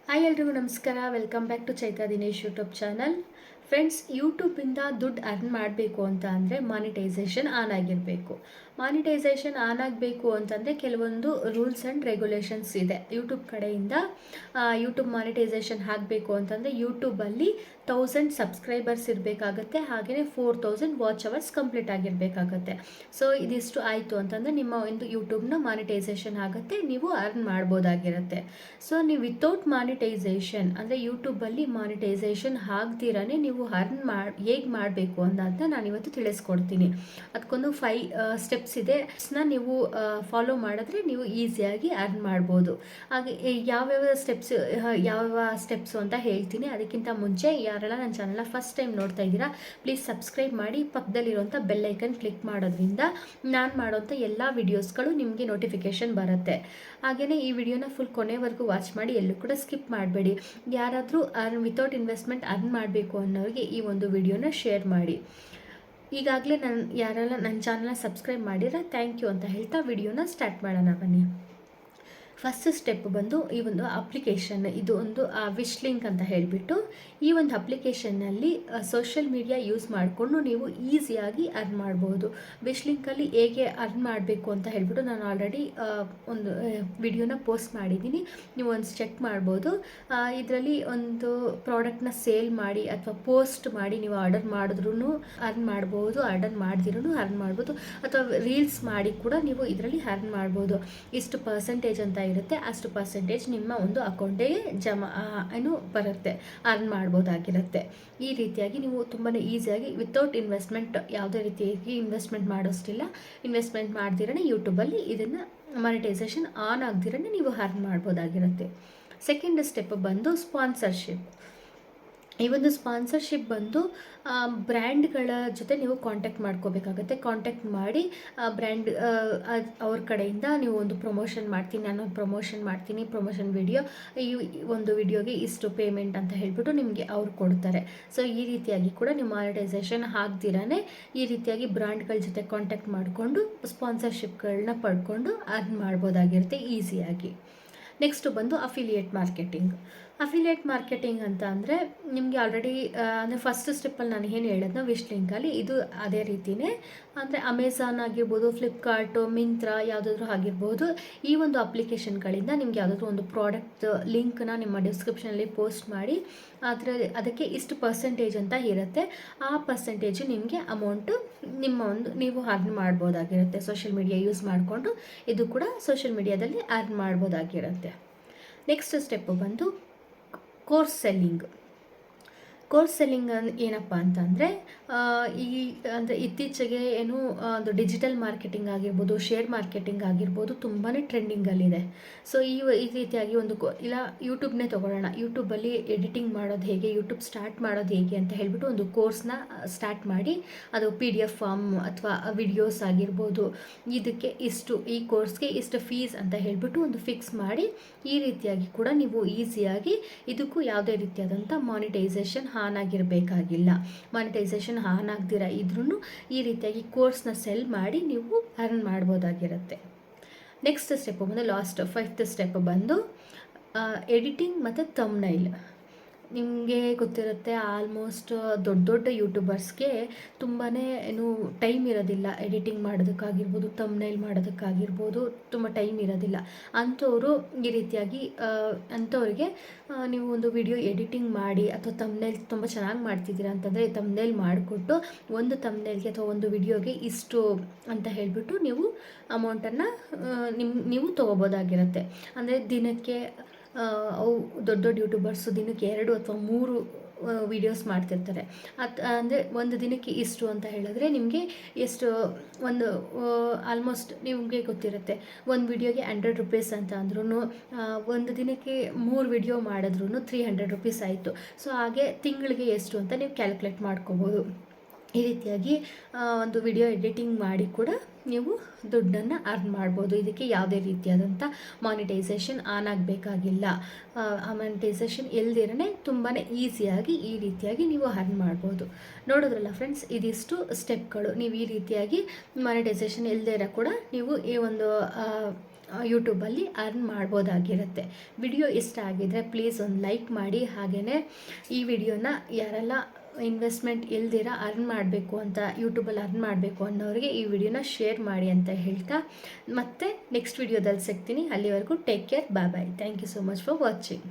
Hi ಎಲ್ರಿಗೂ ನಮಸ್ಕಾರ. Welcome back to Chaitra Dinesh YouTube channel. Friends, ಯೂಟ್ಯೂಬಿಂದ ದುಡ್ಡು ಅರ್ನ್ ಮಾಡಬೇಕು ಅಂತ ಅಂದರೆ ಮಾನಿಟೈಸೇಷನ್ ಆನ್ ಆಗಿರಬೇಕು. ಮಾನಿಟೈಸೇಷನ್ ಆನ್ ಆಗಬೇಕು ಅಂತಂದರೆ ಕೆಲವೊಂದು ರೂಲ್ಸ್ ಆ್ಯಂಡ್ ರೆಗ್ಯುಲೇಷನ್ಸ್ ಇದೆ ಯೂಟ್ಯೂಬ್ ಕಡೆಯಿಂದ. ಯೂಟ್ಯೂಬ್ ಮಾನಿಟೈಸೇಷನ್ ಆಗಬೇಕು ಅಂತಂದರೆ ಯೂಟ್ಯೂಬಲ್ಲಿ 1000 ಸಬ್ಸ್ಕ್ರೈಬರ್ಸ್ ಇರಬೇಕಾಗತ್ತೆ, ಹಾಗೆಯೇ 4000 ವಾಚ್ ಅವರ್ಸ್ ಕಂಪ್ಲೀಟ್ ಆಗಿರಬೇಕಾಗತ್ತೆ. ಸೊ ಇದಿಷ್ಟು ಆಯಿತು ಅಂತಂದರೆ ನಿಮ್ಮ ಒಂದು ಯೂಟ್ಯೂಬ್ನ ಮಾನಿಟೈಸೇಷನ್ ಆಗುತ್ತೆ, ನೀವು ಅರ್ನ್ ಮಾಡ್ಬೋದಾಗಿರುತ್ತೆ. ಸೊ ನೀವು ವಿತೌಟ್ ಮಾನಿಟೈಸೇಷನ್ ಅಂದರೆ ಯೂಟ್ಯೂಬಲ್ಲಿ ಮಾನಿಟೈಸೇಷನ್ ಆಗ್ದಿರೇ ನೀವು ಅರ್ನ್ ಹೇಗೆ ಮಾಡಬೇಕು ಅನ್ನೋದನ್ನ ನಾನು ಇವತ್ತು ತಿಳಿಸ್ಕೊಡ್ತೀನಿ. ಅದಕ್ಕೊಂದು 5 ಸ್ಟೆಪ್ಸ್ ಇದೆ. ನೀವು ಫಾಲೋ ಮಾಡಿದ್ರೆ ನೀವು ಈಸಿಯಾಗಿ ಅರ್ನ್ ಮಾಡ್ಬೋದು. ಹಾಗೆ ಯಾವ್ಯಾವ ಸ್ಟೆಪ್ಸು ಅಂತ ಹೇಳ್ತೀನಿ. ಅದಕ್ಕಿಂತ ಮುಂಚೆ ಯಾರೆಲ್ಲ ನನ್ನ ಚಾನಲ್ನ ಫಸ್ಟ್ ಟೈಮ್ ನೋಡ್ತಾ ಇದ್ದೀರಾ, ಪ್ಲೀಸ್ ಸಬ್ಸ್ಕ್ರೈಬ್ ಮಾಡಿ, ಪಕ್ಕದಲ್ಲಿರುವಂಥ ಬೆಲ್ ಐಕನ್ ಕ್ಲಿಕ್ ಮಾಡೋದ್ರಿಂದ ನಾನು ಮಾಡೋಂಥ ಎಲ್ಲ ವಿಡಿಯೋಸ್ಗಳು ನಿಮಗೆ ನೋಟಿಫಿಕೇಷನ್ ಬರುತ್ತೆ. ಹಾಗೆಯೇ ಈ ವಿಡಿಯೋನ ಫುಲ್ ಕೊನೆವರೆಗೂ ವಾಚ್ ಮಾಡಿ, ಎಲ್ಲೂ ಕೂಡ ಸ್ಕಿಪ್ ಮಾಡಬೇಡಿ. ಯಾರಾದರೂ ವಿತೌಟ್ ಇನ್ವೆಸ್ಟ್ಮೆಂಟ್ ಅರ್ನ್ ಮಾಡಬೇಕು ಅನ್ನೋರಿಗೆ ಈ ಒಂದು ವಿಡಿಯೋನ ಶೇರ್ ಮಾಡಿ. ಈಗಾಗಲೇ ಯಾರೆಲ್ಲ ನನ್ನ ಚಾನಲ್ನ ಸಬ್ಸ್ಕ್ರೈಬ್ ಮಾಡಿದ್ರೆ ಥ್ಯಾಂಕ್ ಯು ಅಂತ ಹೇಳ್ತಾ ವಿಡಿಯೋನ ಸ್ಟಾರ್ಟ್ ಮಾಡೋಣ ಬನ್ನಿ. ಫಸ್ಟ್ ಸ್ಟೆಪ್ ಬಂದು ಈ ಒಂದು ಅಪ್ಲಿಕೇಶನ್, ಇದು ಒಂದು ವಿಶ್ ಲಿಂಕ್ ಅಂತ ಹೇಳಿಬಿಟ್ಟು ಈ ಒಂದು ಅಪ್ಲಿಕೇಶನ್ನಲ್ಲಿ ಸೋಷಿಯಲ್ ಮೀಡಿಯಾ ಯೂಸ್ ಮಾಡಿಕೊಂಡು ನೀವು ಈಸಿಯಾಗಿ ಅರ್ನ್ ಮಾಡ್ಬೋದು. ವಿಶ್ ಲಿಂಕಲ್ಲಿ ಹೇಗೆ ಅರ್ನ್ ಮಾಡಬೇಕು ಅಂತ ಹೇಳ್ಬಿಟ್ಟು ನಾನು ಆಲ್ರೆಡಿ ಒಂದು ವಿಡಿಯೋನ ಪೋಸ್ಟ್ ಮಾಡಿದ್ದೀನಿ, ನೀವು ಒಂದು ಚೆಕ್ ಮಾಡ್ಬೋದು. ಇದರಲ್ಲಿ ಒಂದು ಪ್ರಾಡಕ್ಟ್ನ ಸೇಲ್ ಮಾಡಿ ಅಥವಾ ಪೋಸ್ಟ್ ಮಾಡಿ ನೀವು ಆರ್ಡರ್ ಮಾಡಿದ್ರೂ ಅರ್ನ್ ಮಾಡ್ಬೋದು, ಆರ್ಡರ್ ಮಾಡ್ದಿರೂ ಅರ್ನ್ ಮಾಡ್ಬೋದು, ಅಥವಾ ರೀಲ್ಸ್ ಮಾಡಿ ಕೂಡ ನೀವು ಇದರಲ್ಲಿ ಅರ್ನ್ ಮಾಡ್ಬೋದು. ಇಷ್ಟು ಪರ್ಸೆಂಟೇಜ್ ಅಂತ ಇರುತ್ತೆ, ಅಷ್ಟು ಪರ್ಸೆಂಟೇಜ್ ನಿಮ್ಮ ಒಂದು ಅಕೌಂಟಿಗೆ ಬರುತ್ತೆ, ಅರ್ನ್ ಮಾಡ್ಬೋದಾಗಿರುತ್ತೆ. ಈ ರೀತಿಯಾಗಿ ನೀವು ತುಂಬಾ ಈಸಿಯಾಗಿ ವಿತೌಟ್ ಇನ್ವೆಸ್ಟ್ಮೆಂಟ್, ಯಾವುದೇ ರೀತಿಯಾಗಿ ಇನ್ವೆಸ್ಟ್ಮೆಂಟ್ ಮಾಡೋಷ್ಟಿಲ್ಲ, ಇನ್ವೆಸ್ಟ್ಮೆಂಟ್ ಮಾಡ್ದಿರೇ ಯೂಟ್ಯೂಬಲ್ಲಿ ಇದನ್ನು ಮಾನಿಟೈಸೇಷನ್ ಆನ್ ಆಗ್ದಿರೇ ನೀವು ಅರ್ನ್ ಮಾಡ್ಬೋದಾಗಿರುತ್ತೆ. ಸೆಕೆಂಡ್ ಸ್ಟೆಪ್ ಬಂದು ಸ್ಪಾನ್ಸರ್ಶಿಪ್. ಈ ಒಂದು ಸ್ಪಾನ್ಸರ್ಶಿಪ್ ಬಂದು ಬ್ರ್ಯಾಂಡ್ಗಳ ಜೊತೆ ನೀವು ಕಾಂಟ್ಯಾಕ್ಟ್ ಮಾಡ್ಕೋಬೇಕಾಗತ್ತೆ. ಕಾಂಟ್ಯಾಕ್ಟ್ ಮಾಡಿ ಬ್ರ್ಯಾಂಡ್ ಅವ್ರ ಕಡೆಯಿಂದ ನೀವು ಒಂದು ಪ್ರಮೋಷನ್ ಮಾಡ್ತೀನಿ, ನಾನು ಪ್ರಮೋಷನ್ ಮಾಡ್ತೀನಿ, ಪ್ರಮೋಷನ್ ವಿಡಿಯೋ, ಈ ಒಂದು ವಿಡಿಯೋಗೆ ಇಷ್ಟು ಪೇಮೆಂಟ್ ಅಂತ ಹೇಳ್ಬಿಟ್ಟು ನಿಮಗೆ ಅವ್ರು ಕೊಡ್ತಾರೆ. ಸೊ ಈ ರೀತಿಯಾಗಿ ಕೂಡ ನೀವು ಮಾನಿಟೈಸೇಷನ್ ಆಗ್ದಿರೇ ಈ ರೀತಿಯಾಗಿ ಬ್ರ್ಯಾಂಡ್ಗಳ ಜೊತೆ ಕಾಂಟ್ಯಾಕ್ಟ್ ಮಾಡಿಕೊಂಡು ಸ್ಪಾನ್ಸರ್ಶಿಪ್ಗಳನ್ನ ಪಡ್ಕೊಂಡು ಅರ್ನ್ ಮಾಡ್ಬೋದಾಗಿರುತ್ತೆ ಈಸಿಯಾಗಿ. ನೆಕ್ಸ್ಟು ಬಂದು ಅಫಿಲಿಯೇಟ್ ಮಾರ್ಕೆಟಿಂಗ್. ಅಫಿಲಿಯೇಟ್ ಮಾರ್ಕೆಟಿಂಗ್ ಅಂತ ಅಂದರೆ ನಿಮಗೆ ಆಲ್ರೆಡಿ ಅಂದರೆ ಫಸ್ಟ್ ಸ್ಟೆಪ್ಪಲ್ಲಿ ನಾನು ಏನು ಹೇಳೋದನ್ನ ವಿಶ್ ಲಿಂಕಲ್ಲಿ ಇದು ಅದೇ ರೀತಿಯೇ. ಅಂದರೆ ಅಮೆಝಾನ್ ಆಗಿರ್ಬೋದು, ಫ್ಲಿಪ್ಕಾರ್ಟು, ಮಿಂತ್ರಾ ಯಾವುದಾದ್ರೂ ಆಗಿರ್ಬೋದು, ಈ ಒಂದು ಅಪ್ಲಿಕೇಶನ್ಗಳಿಂದ ನಿಮ್ಗೆ ಯಾವುದಾದ್ರೂ ಒಂದು ಪ್ರಾಡಕ್ಟ್ ಲಿಂಕ್ನ ನಿಮ್ಮ ಡಿಸ್ಕ್ರಿಪ್ಷನಲ್ಲಿ ಪೋಸ್ಟ್ ಮಾಡಿ ಅದಕ್ಕೆ ಇಷ್ಟು ಪರ್ಸೆಂಟೇಜ್ ಅಂತ ಇರುತ್ತೆ. ಆ ಪರ್ಸೆಂಟೇಜು ನಿಮಗೆ ಅಮೌಂಟು ನೀವು ಅರ್ನ್ ಮಾಡ್ಬೋದಾಗಿರುತ್ತೆ. ಸೋಷಿಯಲ್ ಮೀಡಿಯಾ ಯೂಸ್ ಮಾಡಿಕೊಂಡು ಇದು ಕೂಡ ಸೋಷಿಯಲ್ ಮೀಡಿಯಾದಲ್ಲಿ ಅರ್ನ್ ಮಾಡ್ಬೋದಾಗಿರುತ್ತೆ. ನೆಕ್ಸ್ಟ್ ಸ್ಟೆಪ್ಪು ಬಂದು ಕೋರ್ಸ್ ಸೆಲ್ಲಿಂಗ್. ಕೋರ್ಸ್ ಸೆಲ್ಲಿಂಗ್ ಏನಪ್ಪ ಅಂತಂದರೆ ಇತ್ತೀಚೆಗೆ ಒಂದು ಡಿಜಿಟಲ್ ಮಾರ್ಕೆಟಿಂಗ್ ಆಗಿರ್ಬೋದು, ಶೇರ್ ಮಾರ್ಕೆಟಿಂಗ್ ಆಗಿರ್ಬೋದು ತುಂಬಾ ಟ್ರೆಂಡಿಂಗಲ್ಲಿದೆ. ಸೊ ಈ ರೀತಿಯಾಗಿ ಇಲ್ಲ ಯೂಟ್ಯೂಬ್ನೇ ತೊಗೊಳ್ಳೋಣ. ಯೂಟ್ಯೂಬಲ್ಲಿ ಎಡಿಟಿಂಗ್ ಮಾಡೋದು ಹೇಗೆ, ಯೂಟ್ಯೂಬ್ ಸ್ಟಾರ್ಟ್ ಮಾಡೋದು ಹೇಗೆ ಅಂತ ಹೇಳ್ಬಿಟ್ಟು ಒಂದು ಕೋರ್ಸ್ನ ಸ್ಟಾರ್ಟ್ ಮಾಡಿ, ಅದು PDF ಫಾರ್ಮ್ ಅಥವಾ ವಿಡಿಯೋಸ್ ಆಗಿರ್ಬೋದು, ಇದಕ್ಕೆ ಈ ಕೋರ್ಸ್ಗೆ ಇಷ್ಟು ಫೀಸ್ ಅಂತ ಹೇಳ್ಬಿಟ್ಟು ಒಂದು ಫಿಕ್ಸ್ ಮಾಡಿ ಈ ರೀತಿಯಾಗಿ ಕೂಡ ನೀವು ಈಸಿಯಾಗಿ ಇದಕ್ಕೂ ಯಾವುದೇ ರೀತಿಯಾದಂಥ ಮಾನಿಟೈಸೇಷನ್ ಆನ್ ಆಗಿರಬೇಕಾಗಿಲ್ಲ. ಮಾನಿಟೈಸೇಷನ್ ಆನ್ ಆಗ್ದಿರ ಇದ್ರೂ ಈ ರೀತಿಯಾಗಿ ಕೋರ್ಸ್ನ ಸೆಲ್ ಮಾಡಿ ನೀವು ಅರ್ನ್ ಮಾಡ್ಬೋದಾಗಿರುತ್ತೆ. ನೆಕ್ಸ್ಟ್ ಸ್ಟೆಪ್ ಬಂದು ಲಾಸ್ಟ್ 5th ಸ್ಟೆಪ್ ಬಂದು ಎಡಿಟಿಂಗ್ ಮತ್ತು ಥಂಬ್ನೈಲ್. ನಿಮಗೆ ಗೊತ್ತಿರುತ್ತೆ, ಆಲ್ಮೋಸ್ಟ್ ದೊಡ್ಡ ಯೂಟ್ಯೂಬರ್ಸ್ಗೆ ತುಂಬಾ ಟೈಮ್ ಇರೋದಿಲ್ಲ. ಎಡಿಟಿಂಗ್ ಮಾಡೋದಕ್ಕಾಗಿರ್ಬೋದು, ಥಂಬ್ನೈಲ್ ಮಾಡೋದಕ್ಕಾಗಿರ್ಬೋದು ತುಂಬ ಟೈಮ್ ಇರೋದಿಲ್ಲ. ಅಂಥವರು ಈ ರೀತಿಯಾಗಿ ಅಂಥವ್ರಿಗೆ ನೀವು ಒಂದು ವಿಡಿಯೋ ಎಡಿಟಿಂಗ್ ಮಾಡಿ ಅಥವಾ ಥಂಬ್ನೈಲ್ ತುಂಬ ಚೆನ್ನಾಗಿ ಮಾಡ್ತಿದ್ದೀರಾ ಅಂತಂದರೆ ಥಂಬ್ನೈಲ್ ಮಾಡಿಕೊಟ್ಟು ಒಂದು ಥಂಬ್ನೈಲ್ಗೆ ಅಥವಾ ಒಂದು ವಿಡಿಯೋಗೆ ಇಷ್ಟು ಅಂತ ಹೇಳಿಬಿಟ್ಟು ನೀವು ಅಮೌಂಟನ್ನು ನೀವು ತೊಗೋಬೋದಾಗಿರುತ್ತೆ. ಅಂದರೆ ದಿನಕ್ಕೆ ಅವು ದೊಡ್ಡ ಯೂಟ್ಯೂಬರ್ಸು ದಿನಕ್ಕೆ 2 ಅಥವಾ 3 ವೀಡಿಯೋಸ್ ಮಾಡ್ತಿರ್ತಾರೆ. ಅಂದರೆ ಒಂದು ದಿನಕ್ಕೆ ಇಷ್ಟು ಅಂತ ಹೇಳಿದ್ರೆ ನಿಮಗೆ ಎಷ್ಟು ಒಂದು ಆಲ್ಮೋಸ್ಟ್ ನಿಮಗೆ ಗೊತ್ತಿರುತ್ತೆ, ಒಂದು ವಿಡಿಯೋಗೆ 100 ರೂಪೀಸ್ ಅಂತ ಅಂದ್ರೂ ಒಂದು ದಿನಕ್ಕೆ 3 ವಿಡಿಯೋ ಮಾಡಿದ್ರೂ 300 ರೂಪೀಸ್ ಆಯಿತು. ಸೊ ಹಾಗೆ ತಿಂಗಳಿಗೆ ಎಷ್ಟು ಅಂತ ನೀವು ಕ್ಯಾಲ್ಕುಲೇಟ್ ಮಾಡ್ಕೋಬೋದು. ಈ ರೀತಿಯಾಗಿ ಒಂದು ವಿಡಿಯೋ ಎಡಿಟಿಂಗ್ ಮಾಡಿ ಕೂಡ ನೀವು ದುಡ್ಡನ್ನು ಅರ್ನ್ ಮಾಡ್ಬೋದು. ಇದಕ್ಕೆ ಯಾವುದೇ ರೀತಿಯಾದಂಥ ಮಾನಿಟೈಸೇಷನ್ ಆನ್ ಆಗಬೇಕಾಗಿಲ್ಲ. ಆ ಮಾನಿಟೈಸೇಷನ್ ಇಲ್ದಿರೇ ತುಂಬಾ ಈಸಿಯಾಗಿ ಈ ರೀತಿಯಾಗಿ ನೀವು ಅರ್ನ್ ಮಾಡ್ಬೋದು. ನೋಡಿದ್ರಲ್ಲ ಫ್ರೆಂಡ್ಸ್, ಇದಿಷ್ಟು ಸ್ಟೆಪ್ಗಳು. ನೀವು ಈ ರೀತಿಯಾಗಿ ಮಾನಿಟೈಸೇಷನ್ ಇಲ್ಲದೇ ಇರೋ ಕೂಡ ನೀವು ಈ ಒಂದು ಯೂಟ್ಯೂಬಲ್ಲಿ ಅರ್ನ್ ಮಾಡ್ಬೋದಾಗಿರುತ್ತೆ. ವಿಡಿಯೋ ಇಷ್ಟ ಆಗಿದರೆ ಪ್ಲೀಸ್ ಒಂದು ಲೈಕ್ ಮಾಡಿ. ಹಾಗೆಯೇ ಈ ವಿಡಿಯೋನ ಯಾರೆಲ್ಲ ಇನ್ವೆಸ್ಟ್ಮೆಂಟ್ ಇಲ್ದಿರ ಅರ್ನ್ ಮಾಡಬೇಕು ಅಂತ, ಯೂಟ್ಯೂಬಲ್ಲಿ ಅರ್ನ್ ಮಾಡಬೇಕು ಅನ್ನೋರಿಗೆ ಈ ವಿಡಿಯೋನ ಶೇರ್ ಮಾಡಿ ಅಂತ ಹೇಳ್ತಾ, ಮತ್ತೆ ನೆಕ್ಸ್ಟ್ ವಿಡಿಯೋದಲ್ಲಿ ಸಿಗ್ತೀನಿ. ಅಲ್ಲಿವರೆಗೂ take care, bye bye. Thank you so much for watching.